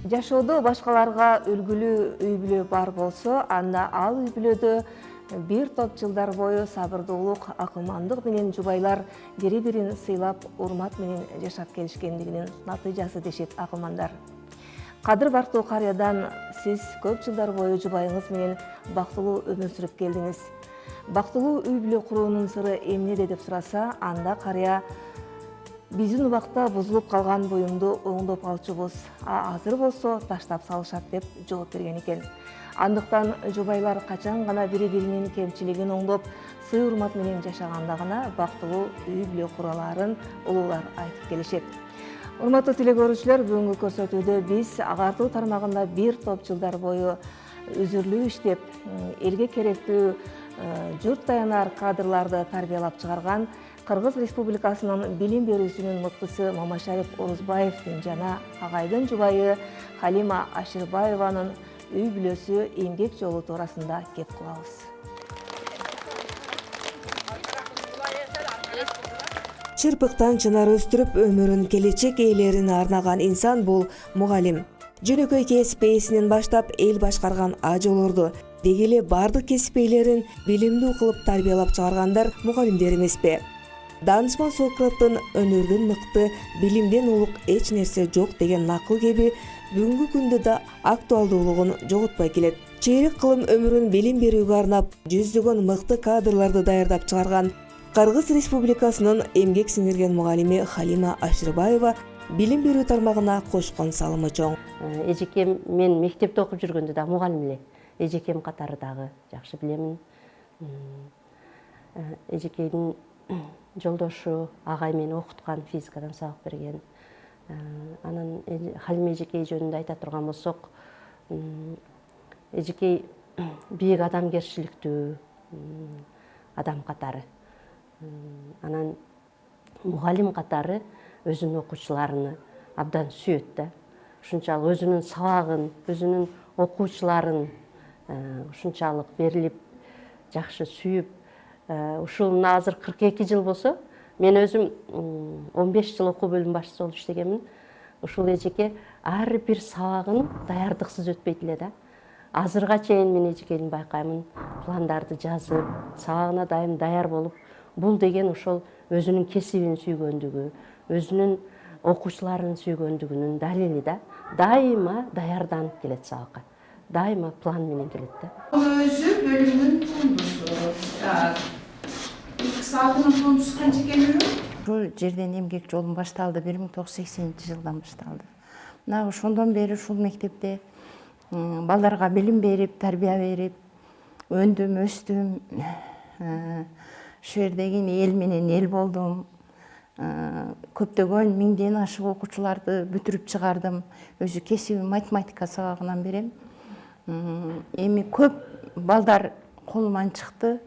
Жашоодо башкаларга үлгүлүү үй бүлө бар болсо, анда ал үй бүлөдө бир топ жылдар бою сабырдуулук, акылмандык менен жубайлар бири-бирин сыйлап, урмат менен жашап келишкендигинин натыйжасы дешет акылмандар. Кадыр бактуу карыядан сиз көп жылдар бою жубайыңыз менен бактылуу өмүр сүрүп келдиңиз. Бактылуу үй бүлө куруунун сыры эмнеде деп сураса, анда карыя биздин убакта бузулуп калган буюмду оңдоп алчубуз, азыр болсо таштап салышат деп жооп берген экен. Андыктан жубайлар качан гана бири-биринин кемчилигин оңдоп, сый урмат менен жашаганда гана бактылуу үй бүлө кура аларын улуулар айтып келишет. Урматтуу телекөрүүчүлөр, бүгүнкү көрсөтүүдө биз агартуу тармагында бир топ жылдар бою үзүрлүү иштеп, элге керектүү журт таянар кадрларды тарбиялап чыгарган Кыргыз Республикасынын билим берүүсүнүн мыктысы Мамашарип Орузбаевдин жана агайдын жубайы Халима Аширбаеванын үй бүлөсү эмгек жолу туурасында кеп кылабыз. Чырпыктан чынар өстүрүп, өмүрүн келечек ээлерине арнаган инсан бул мугалим. Жөнөкөй кесип ээсинен баштап эл башкарган ажолорду, деги эле бардык кесип ээлерин билимдүү кылып тарбиялап чыгаргандар мугалимдер эмеспи? Данышман Сократтын өнөрдөн мыкты, билимден улук эч нерсе жок деген накыл кеби бүгүнкү күндө да актуалдуулугун жоготпой келет. Чейрек кылым өмүрүн билим берүүгө арнап, жүздөгөн мыкты кадрларды даярдап чыгарган Кыргыз Республикасынын эмгек сиңирген мугалими Халима Аширбаева билим берүү тармагына кошкон салымы чоң. Эжекем мен мектепте окуп жүргөндө да мугалим эле. Эжекем катары дагы жакшы билемин. Эжекейдин жолдошу агай мени окуткан, физикадан сабак берген. Анан Халима эжекей жөнүндө айта турган болсок, эжекей бийик адамгерчиликтүү адам катары. Анан мугалим катары өзүнүн окуучуларыны абдан сүйөт да. Ушунчалык өзүнүн сабагын, өзүнүн окуучуларын ушунчалык берилип, жакшы сүйүп, ушул мына азыр 42 жыл болсо, мен өзүм 15 жыл окуу бөлүм башчысы болуп иштегенмин. Ушул эжеке ар бир сабагын даярдыксыз өтпөйт эле да. Азырга чейин мен эжекейдин байкаймын, пландарды жазып, сабагына дайым даяр болуп, бул деген ошол өзүнүн кесибин сүйгөндүгү, өзүнүн окуучуларын сүйгөндүгүнүн далили да. Дайыма даярданып келет сабакка. Дайыма план менен келет да. Өзү бөлүмдүн тундусу. Сабагынын тундусу канча келүү? Ушул жерден эмгек жолум башталды, 1980-жылдан башталды. Мына ошондон бери ушул мектепте балдарга билим берип, тарбия берип, өндүм, өстүм. Ушул жердеги эл менен эл болдум. Көптөгөн миңден ашык окуучуларды бүтүрүп чыгардым. Өзү кесибим математика сабагынан берем. Эми көп балдар колуман чыкты.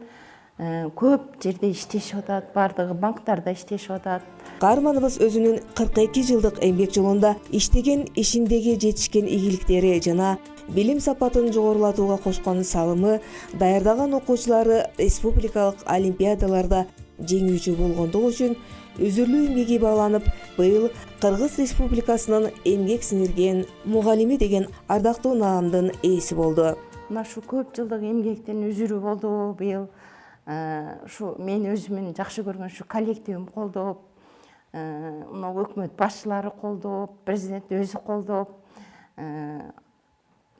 Көп жерде иштешип атат, бардыгы банктарда иштешип атат. Каарманыбыз өзүнүн 42 жылдык эмгек жолунда иштеген ишиндеги жетишкен ийгиликтери жана билим сапатын жогорулатууга кошкон салымы, даярдаган окуучулары республикалык олимпиадаларда жеңүүчү болгондугу үчүн үзүрлүү эмгеги бааланып, быйыл Кыргыз Республикасынын эмгек сиңирген мугалими деген ардактуу наамдын ээси болду. Мына ушу көп жылдык эмгектин үзүрү болду быйыл. Ушу мен өзүмүн жакшы көргөн ушу коллективим колдоп, мына өкмөт башчылары колдоп, президент өзү колдоп,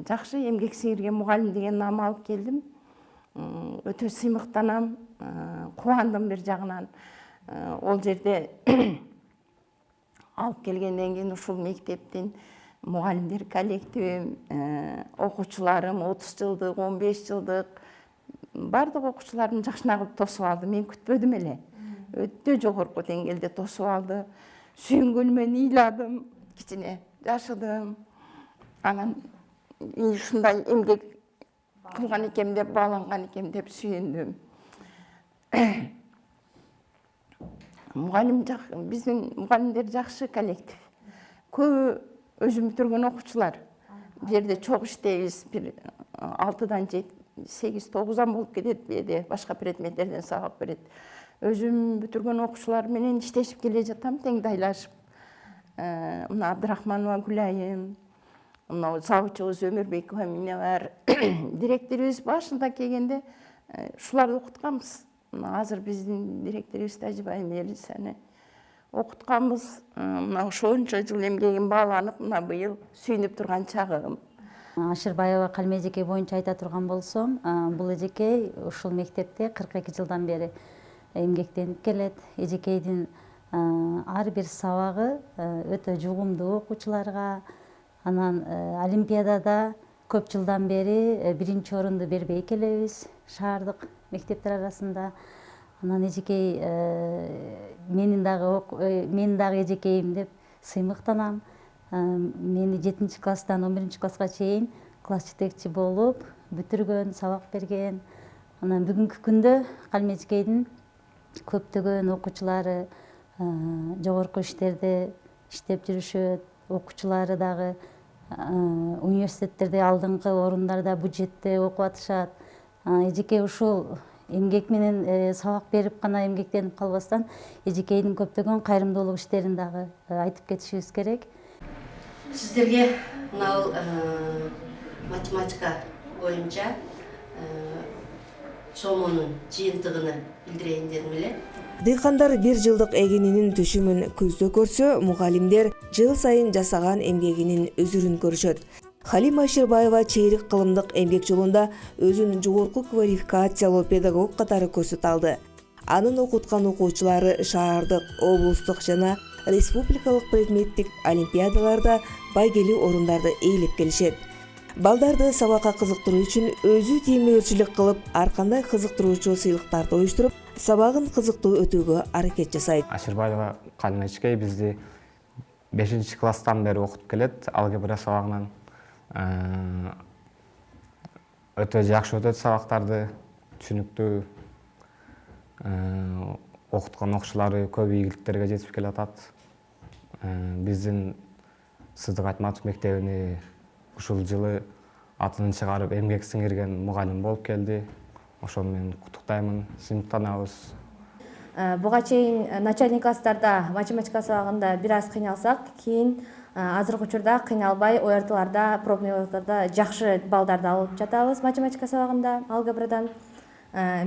жакшы эмгек сиңирген мугалим деген наам алып келдим. Өтө сыймыктанам, кубандым бир жагынан. Ол жерде алып келгенден кийин ушул мектептин мугалимдер коллективим, окуучуларым 30 жылдык, 15 жылдык бардык окуучуларым жакшына кылып тосуп алды. Мен күтпөдүм эле. Өтө жогорку деңгээлде тосуп алды. Сүйүнгөнүмөн ыйладым, кичине жашыдым. Анан ушундай эмгек кылган экем деп, бааланган экем деп сүйүндүм. Мугалим биздин мугалимдер жакшы коллектив. Көбү өзүм бүтүргөн окуучулар. Бул жерде чогуу иштейбиз, бир 6-дан 8-9 болуп кетет, беде башка предметтерден сабак берет. Өзүм бүтүргөн окуучулар менен иштешип келе жатам, теңдайлашып. Мына Абдрахманова Гүлайым, мынау сабытчыбыз Өмүрбек эмне бар, директорубуз башында келгенде ушуларды окутканбыз. Азыр биздин директорубуз Тажибай Мелисаны окутканбыз. Мына ошончо жыл эмгегим бааланып, мына быйыл сүйүнүп турган чагым. Ашырбаева Калме эжекей боюнча айта турган болсом, бул эжекей ушул мектепте 42 жылдан бери эмгектенип келет. Эжекейдин ар бир сабагы өтө жугумдуу окуучуларга. Анан олимпиадада көп жылдан бери биринчи орунду бербей келебиз шаардык мектептер арасында. Анан эжекей менин дагы эжекейим деп сыймыктанам. Мени 7 класстан 11 класска чейин класс жетекчи болуп бүтүргөн, сабак берген. Анан бүгүнкү күндө Калме эжекейдин көптөгөн окуучулары жогорку иштерде иштеп жүрүшөт. Окуучулары дагы университеттерде алдыңкы орундарда, бюджетте окуп атышат. Эжекей ушул эмгек менен сабак берип гана эмгектенип калбастан, эжекейдин көптөгөн кайрымдуулук иштерин дагы айтып кетишибиз керек. Сиздерге мынау математика боюнча сомонун жыйынтыгын билдирейин дедим эле. Дыйкандар бир жылдык эгининин түшүмүн көздө көрсө, мугалимдер жыл сайын жасаган эмгегинин өзүрүн көрүшөт. Халима Ашырбаева чейрек кылымдык эмгек жолунда өзүн жогорку квалификациялуу педагог катары көрсөтө алды. Анын окуткан окуучулары шаардык, облустук жана республикалык предметтик олимпиадаларда байгелүү орундарды ээлеп келишет. Балдарды сабакка кызыктыруу үчүн өзү демөөрчүлүк кылып, ар кандай кызыктыруучу сыйлыктарды уюштуруп, сабагын кызыктуу өтүүгө аракет жасайт. Ашырбаева Калме эжекей бизди 5 класстан бери окутуп келет. Алгебра сабагынан өтө жакшы өтөт сабактарды, түшүнүктүү. Окуткан окуучулары көп ийгиликтерге жетип келатат. Биздин Сыздык математика мектебине ушул жылы атын чыгарып эмгек сиңирген мугалим болуп келди. Ошону мен куттуктаймын, сыймыктанабыз. Буга чейин начальник класстарда математика сабагында бир аз кыйналсак, кийин азыркы учурда кыйналбай ОРТларда, пробный ОРТларда жакшы балдарды алып жатабыз математика сабагында, алгебрадан.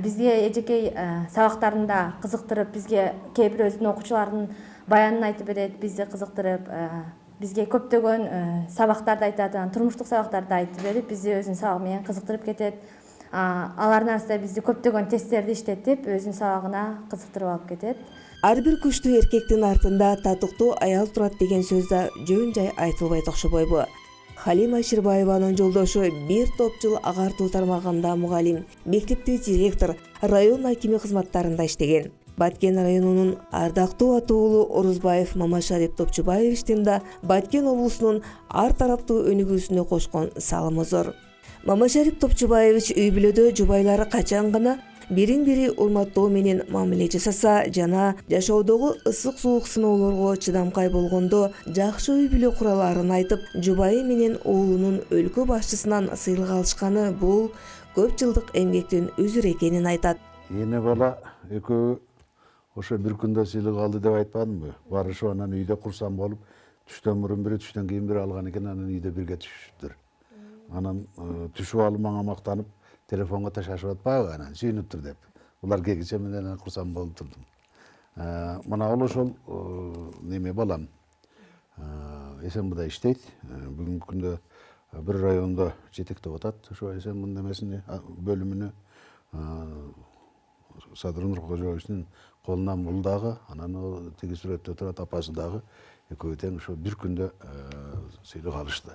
Бизге эжекей сабактарында кызыктырып, бизге кээ бир өзүнүн окуучуларынын баянын айтып берет, бизди кызыктырып, бизге көптөгөн сабактарды айтат, турмуштук сабактарды айтып берип, бизди өзүнүн сабагы менен кызыктырып кетет. Алардын арасында бизди көптөгөн тесттерди иштетип, өзүнүн сабагына кызыктырып алып кетет. Ар бир күчтүү эркектин артында татыктуу аял турат деген сөз да жөн жай айтылбайт окшобойбу. Халима Ашырбаеванын жолдошу бир топ жыл агартуу тармагында мугалим, мектептик директор, район акими кызматтарында иштеген. Баткен районунун ардактуу атуулу Орузбаев Мамашарип Топчубаевичтин да Баткен облусунун ар тараптуу өнүгүүсүнө кошкон салымы зор. Мамашарип Топчубаевич үй бүлөдө жубайлары качан гана бирин-бири урматтоо менен мамиле жасаса жана жашоодогу ысык суук сыноолорго чыдамкай болгондо жакшы үй бүлө кураларын айтып, жубайы менен уулунун өлкө башчысынан сыйлык алышканы бул көп жылдык эмгектин үзүр экенин айтат. Эне бала экөө ошо бир күндө сыйлык алды деп айтпадымбы? Барышып анан үйдө курсам болуп, түштөн мурун бири, түштөн кийин бири алган экен, анан үйдө бирге түшүптүр. Анан түшүп алып мага мактанып, телефонго ташашып атпайбы анан сүйүнүптүр деп. Улар кегиче менен курсам болуп турдум. Мына ол ошол неме балам. СМБда иштейт. Бүгүнкү күндө бир райондо жетектеп атат. Ошо СМБнын немесине, бөлүмүнө Садыр Нуркожоевичтин колунан бул дагы, анан тиги сүрөттө турат апасы дагы, экөө тең ошо бир күндө сыйлык алышты.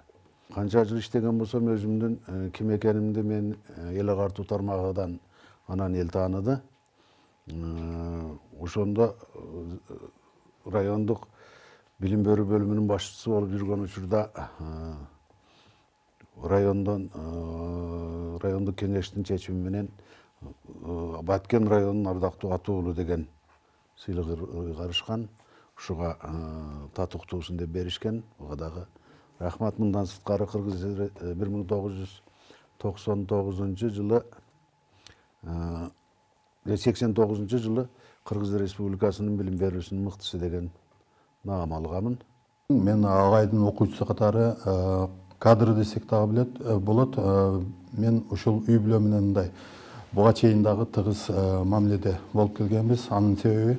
Канча жыл иштеген болсом өзүмдүн ким экенимди мен эл агартуу тармагынан анан эл тааныды. Ошондо райондук билим берүү бөлүмүнүн башчысы болуп жүргөн учурда райондук кеңештин чечими менен Баткен районунун ардактуу атуулу деген сыйлык ыйгарышкан. Ушуга татыктуусун деп беришкен. Буга дагы рахмат. Мындан сырткары 1999 жылы 89 жылы Кыргыз Республикасынын билим берүүсүнүн мыктысы деген наам алганмын. Мен агайдын окуучусу катары кадр десек дагы болот. Мен ушул үй бүлө менен мындай буга чейин дагы тыгыз мамиледе болуп келгенбиз. Анын себеби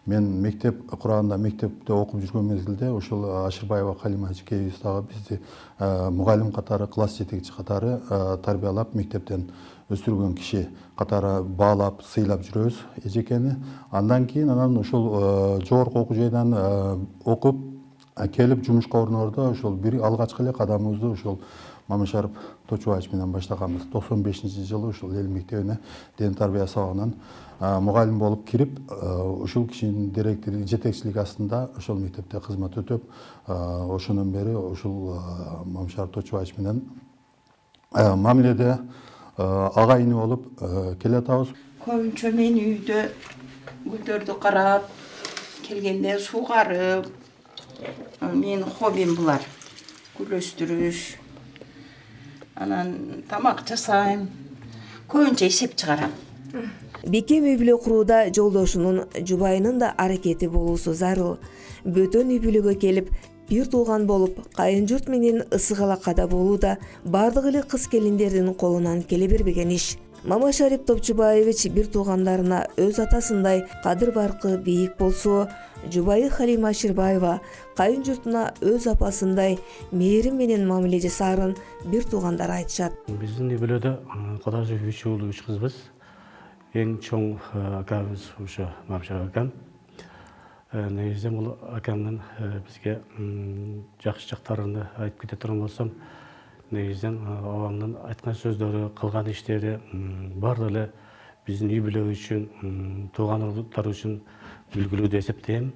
мен мектеп курганда, мектепте окуп жүргөн мезгилде ушул Ашырбаева Калима эжекейибиз дагы бизди мугалим катары, класс жетекчи катары тарбиялап, мектептен өстүргөн киши катары баалап, сыйлап жүрөбүз эжекени. Андан кийин анан ушул жогорку окуу жайдан окуп келип жумушка орнордо ушул бир алгачкы эле кадамыбызды ушул Мамашарып Точубаевич менен баштаганбыз. 95-жылы ушул эл мектебине ден тарбия сабагынан мугалим болуп кирип, ушул кишинин директори жетекчилиги астында ошол мектепте кызмат өтөп, ошондон бери ушул Мамашарып Точубаевич менен мамиледе агайыны болуп келатабыз. Көбүнчө мен үйдө гүлдөрдү карап, келгенде сугарып, менин хоббим булар. Гүл өстүрүш. Анан тамак жасайм. Көбүнчө эсеп чыгарам. Бекем үй бүлө курууда жолдошунун, жубайынын да аракети болуусу зарыл. Бөтөн үй бүлөгө келип, бир тууган болуп, кайын журт менен ысык алакада болуу да бардык эле кыз келиндердин колунан келе бербеген иш. Мамашарып Топчубаевич бир туугандарына өз атасындай кадыр баркы бийик болсо, жубайы Халима Ашырбаева кайын журтуна өз апасындай мээрим менен мамиле жасаарын бир туугандар айтышат. Биздин үй бүлөдө кодажы 3 уулу 3 кызбыз. Эң чоң акабыз ошо Мамашарып акам. Негизинен бул акамдын бизге жакшы жактарын айтып кете турган болсом, негизинен абамдын айткан сөздөрү, кылган иштери баардыгы эле биздин үй бүлө үчүн, тууган уруктар үчүн үлгүлүү деп эсептейм.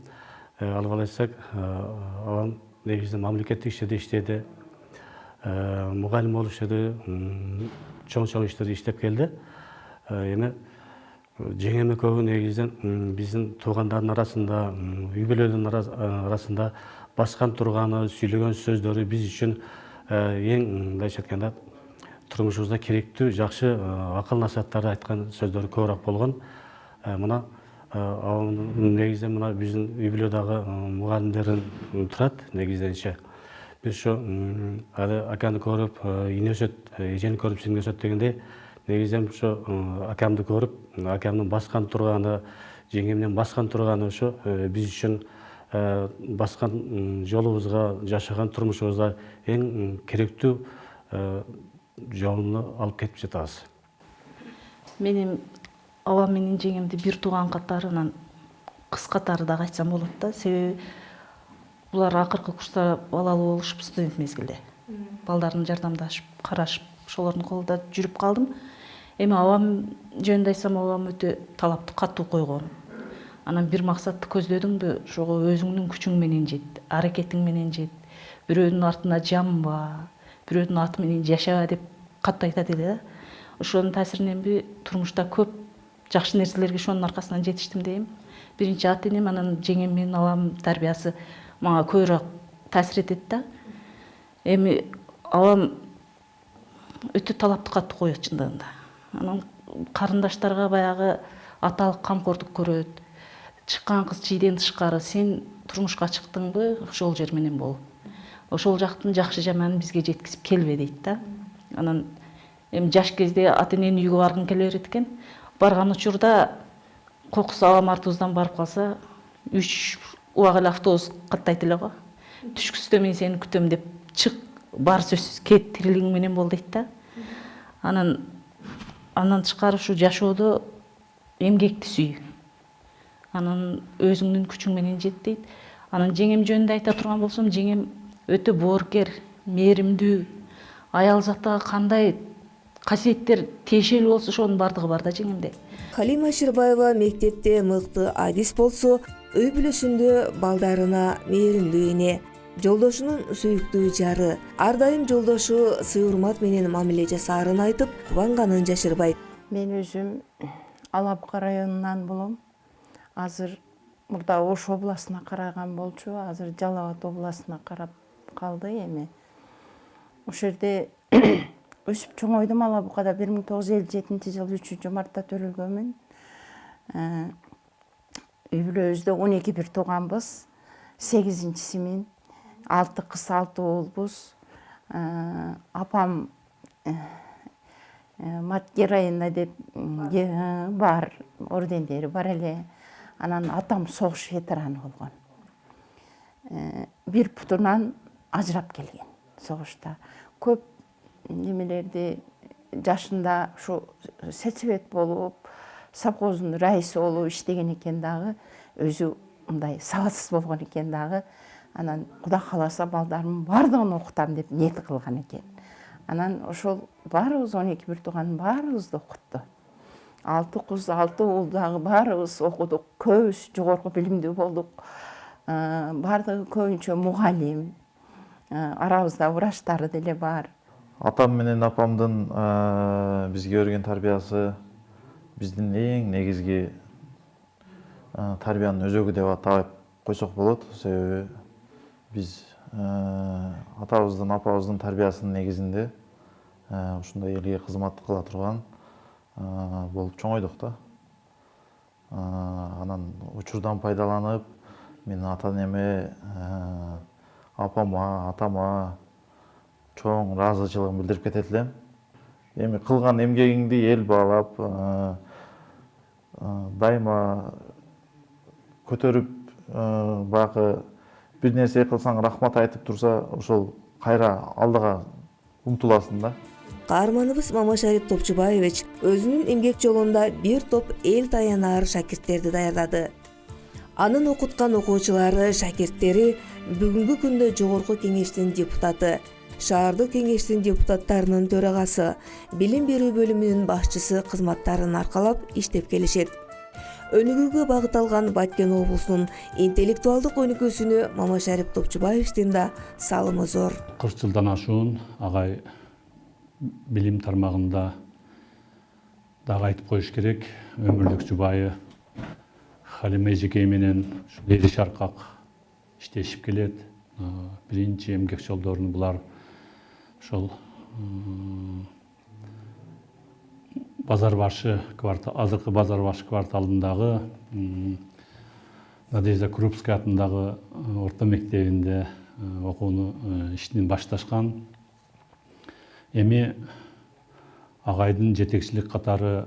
Алып алсак, абам негизинен мамлекеттик иштерде иштеди, мугалим болуп иштеди, чоң иштерди иштеп келди. Эми жеңеми көбү негизинен биздин туугандардын арасында, үй бүлөнүн арасында баскан турганы, сүйлөгөн сөздөрү биз үчүн эң мындайча айтканда турмушубузда керектүү, жакшы акыл насааттарды айткан сөздөрү көбүрөөк болгон. Мына негизинен мына биздин үй бүлөдөгү мугалимдерден турат негизиненче. Биз ошо аканы көрүп, ине өсөт, эжени көрүп сиңди өсөт дегендей, негизинен ошо акамды көрүп, акамдын баскан турганы, жеңемдин баскан турганы ошо биз үчүн баскан жолубузга, жашаган турмушубузга эң керектүү жолуну алып кетип жатабыз. Менин абам менен жеңемди бир тууган катарынан кыз катары да айтсам болот да. Себеби булар акыркы курста балалуу болушуп студент мезгилде. Балдарын жардамдашып, карашып, ошолордун колунда жүрүп калдым. Эми абам жөнүндө айтсам, абам өтө талапты катуу койгон. Анан бир максатты көздөдүңбү, ошого өзүңдүн күчүң менен жет, аракетиң менен жет. Бирөөнүн артына жамба, бирөөнүн аты менен жашаба деп катты айтат эле да. Ошонун таасириненби турмушта көп жакшы нерселерге ошонун аркасынан жетиштим дейм. Биринчи ата энем, анан жеңем менен абам тарбиясы мага көбүрөөк таасир этет да. Эми абам өтө талапты катуу коет чындыгында. Анан карындаштарга баягы аталык камкордук көрөт. Чыккан кыз чийден тышкары, сен турмушка чыктыңбы, ошол жер менен бол. Ошол жактын жакшы жаманын бизге жеткизип келбе дейт да. Анан эми жаш кезде ата эненин үйгө баргың келе берет экен. Барган учурда кокусу абам артыбыздан барып калса, 3 убак эле автобус каттайт эле го. Түшкүстө мен сени күтөм деп чык, бар сөзсүз кет, тирилигиң менен бол дейт да. Андан тышкары ушу жашоодо эмгекти сүй. Анан өзүңдүн күчүң менен жет дейт. Анан жеңем жөнүндө айта турган болсом, жеңем өтө боорукер, мээримдүү, аял заттыга кандай касиеттер тиешелүү болсо ошонун бардыгы бар да жеңемде. Халима Ашырбаева мектепте мыкты адис болсо, үй бүлөсүндө балдарына мээримдүү эне, жолдошунун сүйүктүү жары, ар дайым жолдошу сый урмат менен мамиле жасаарын айтып, кубанганын жашырбайт. Мен өзүм Алапка районунан болом. Азыр мурда Ош областына караган болчу, азыр Жалал Абад областына карап калды эми. Ошол жерде өсүп чоңойдум. Алабукада 1957-жылы 3-мартта төрөлгөнмүн. Үй бүлөбүздө 12 бир тууганбыз. 8-симин. 6 кыз, 6 уулбуз. Апам мат героина деп бар, ордендери бар эле. Анан атам согуш ветераны болгон. Бир путунан ажырап келген согушта. Көп немелерди жашында ушу сетсвет болуп, совхоздун раиси болуп иштеген экен дагы, өзү мындай сабатсыз болгон экен дагы. Анан Кудай кааласа балдарымдын бардыгын окутам деп ниет кылган экен. Анан ошол баарыбыз 12 бир тууган баарыбызды окутту. 6 кыз, 6 уул дагы баарыбыз окудук. Көбүбүз жогорку билимдүү болдук. Бардыгы көбүнчө мугалим. Арабызда врачтары деле бар. Атам менен апамдын бизге берген тарбиясы биздин эң негизги тарбиянын өзөгү деп атап койсок болот. Себеби биз атабыздын, апабыздын тарбиясынын негизинде ушундай элге кызмат кыла турган болуп чоңойдук да. Анан учурдан пайдаланып, мен ата-энеме, апама, атама чоң ыраазычылыгын билдирип кетет элем. Эми кылган эмгегиңди эл баалап, дайыма көтөрүп, баягы бир нерсе кылсаң рахмат айтып турса, ошол кайра алдыга умтуласың да. Каарманыбыз Мамашарип Топчубаевич өзүнүн эмгек жолунда бир топ эл таянаар шакирттерди даярдады. Анын окуткан окуучулары, шакирттери бүгүнкү күндө жогорку кеңештин депутаты, шаардык кеңештин депутаттарынын төрагасы, билим берүү бөлүмүнүн башчысы кызматтарын аркалап иштеп келишет. Өнүгүүгө багытталган Баткен облусунун интеллектуалдык өнүгүүсүнө Мамашарип Топчубаевичтин да салымы зор. 40 жылдан ашуун агай билим тармагында дагы айтып коюш керек. Өмүрлүк жубайы Халима эжекей менен ери шаркак иштешип келет. Биринчи эмгек жолдорун булар ошол Базар башы квартал, азыркы Базар башы кварталындагы Надежда Крупская атындагы орто мектебинде окууну иштин башташкан. Эми агайдын жетекчилик катары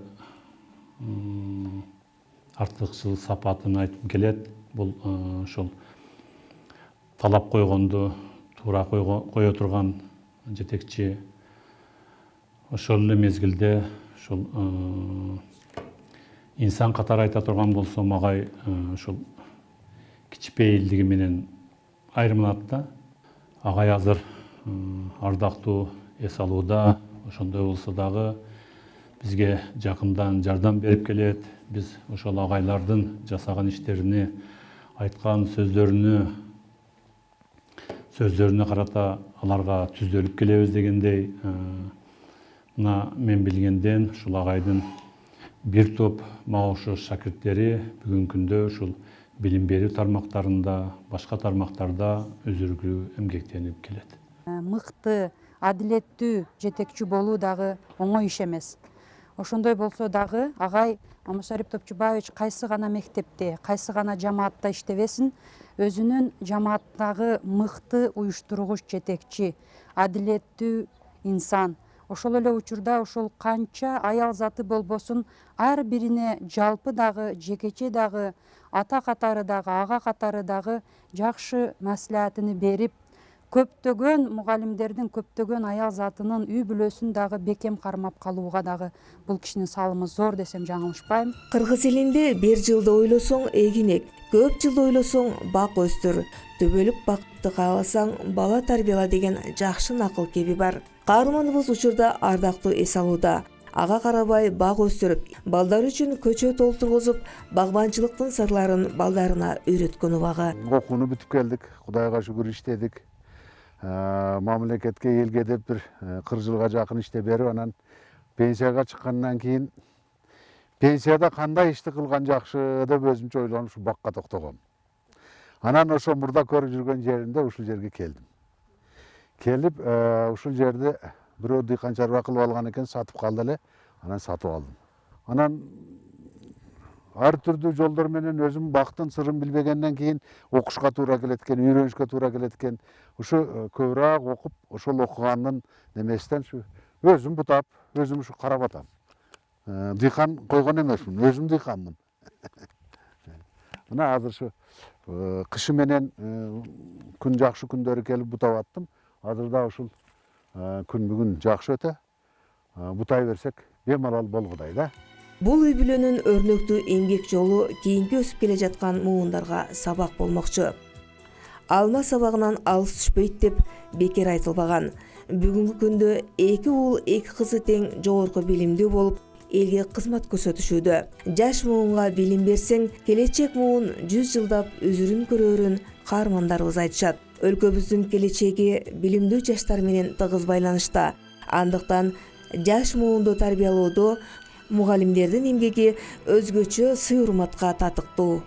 артыкчыл сапатын айтып келет. Бул ошол талап койгонду туура кое турган жетекчи. Ошол эле мезгилде ошол инсан катары айта турган болсом, агай ошол кичпейилдиги менен айрмалат да. Агай азыр ардактуу эс алууда, ошондой болсо дагы бизге жакындан жардам берип келет. Биз ошол агайлардын жасаган иштерине, айткан сөздөрүнө карата аларга түздөлүп келебиз дегендей. Мына мен билгенден ушул агайдын бир топ мага окшош шакирттери бүгүнкү күндө ушул билим берүү тармактарында, башка тармактарда өзүргүү эмгектенип келет. Мыкты, адилеттүү жетекчи болуу дагы оңой иш эмес. Ошондой болсо дагы агай Мамашарип Топчубаевич кайсы гана мектепте, кайсы гана жамаатта иштебесин, өзүнүн жамааттагы мыкты уюштургуч жетекчи, адилеттүү инсан. Ошол эле учурда ошол канча аял заты болбосун, ар бирине жалпы дагы, жекече дагы, ата катары дагы, ага катары дагы жакшы маслихатыны берип, көптөгөн мугалимдердин, көптөгөн аял затынын үй бүлөсүн дагы бекем кармап калууга дагы бул кишинин салымы зор десем жаңылышпайм. Кыргыз элинде бир жылда ойлосоң эгин эк, көп жылда ойлосоң бак өстүр, төбөлүк бакытты кааласаң бала тарбияла деген жакшы накыл кеби бар. Каарманыбыз учурда ардактуу эс алууда. Ага карабай бак өстүрүп, балдар үчүн көчө толтургузуп, багбанчылыктын сырларын балдарына үйрөткөн убагы. Окууну бүтүп келдик, Кудайга шүгүр иштедик. Мамлекетке, элге деп бир 40 жылга жакын иштеп берип, анан пенсияга чыккандан кийин пенсияда кандай ишти кылган жакшы деп өзүмчө ойлонуп ушу бакка токтогом. Анан ошо мурда көрүп жүргөн жеримде ушул жерге келдим. Келип, ушул жерди бирөө дыйкан чарба кылып алган экен, сатып калды эле, анан сатып алдым. Анан ар түрдүү жолдор менен өзүм бактын сырын билбегенден кийин окушка туура келет экен, үйрөнүшкө туура келет экен. Ушу көбүрөөк окуп, ошол окуганын немесинен өзүм бутап, өзүм ушу карап атам. Дыйкан койгон эмесмин, өзүм дыйканмын. Мына азыр ушу кышы менен күн жакшы күндөрү келип бутап аттым. Азыр да ушул күн бүгүн жакшы өтө. Бутай берсек бемалал болгудай да. Бул үй бүлөнүн өрнөктүү эмгек жолу кийинки өсүп келе жаткан муундарга сабак болмокчу. Алма сабагынан алыс түшпөйт деп бекер айтылбаган. Бүгүнкү күндө 2 уул 2 кызы тең жогорку билимдүү болуп, элге кызмат көрсөтүшүүдө. Жаш муунга билим берсең, келечек муун 100 жылдап өзүрүн көрөрүн каармандарыбыз айтышат. Өлкөбүздүн келечеги билимдүү жаштар менен тыгыз байланышта. Андыктан жаш муунду тарбиялоодо мугалимдердин эмгеги өзгөчө сый-урматка татыктуу.